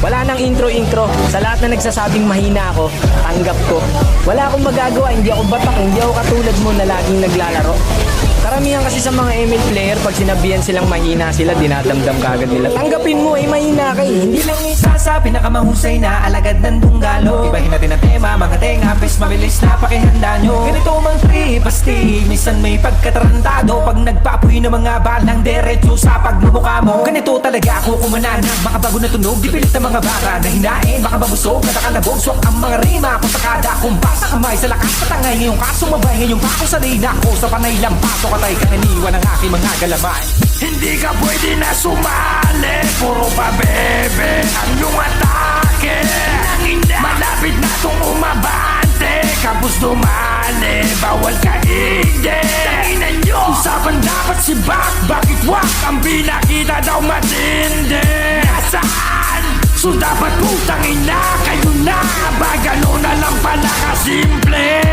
Wala nang intro. Sa lahat na nagsasabing mahina ako, tanggap ko. Wala akong magagawa, hindi ako batak, hindi ako katulad mo na laging naglalaro. Karamihan kasi sa mga ML player, pag sinabihan silang mahina sila, dinadamdam kagad nila. Tanggapin mo, mahina ka eh. Hindi lang isa sa pinakamahusay na alagad ng tunggalo. Ibahin natin ang tema, mga tenga, pes mabilis na pakihanda nyo. Ganito mang tripasti, minsan may pagkatarantado. Pag nagpapoy ng mga balang derecho sa pagmumukha mo. Ganito talaga ako kumanan ng makabago na tunog. Di pilit ang mga bara na hinain, baka mabusog, natakalabog. Swak ang mga rima kung sakada kumpas sa kamay sa lakas patangay. Ngayong kaso mabay, ngayong pako sanay na ako sa panay lang paso. Katay kang iniwan ng aking mga galaman. Hindi ka pwede na sumali, puro pa bebe ang iyong atake. Malapit na itong umabante, kapos dumali, bawal ka hindi. Usapan dapat si Bak, bakit wak ang binakita daw matindi? Nasaan? So dapat putangin na, kayo na ba? Ganun na lang pala kasimple.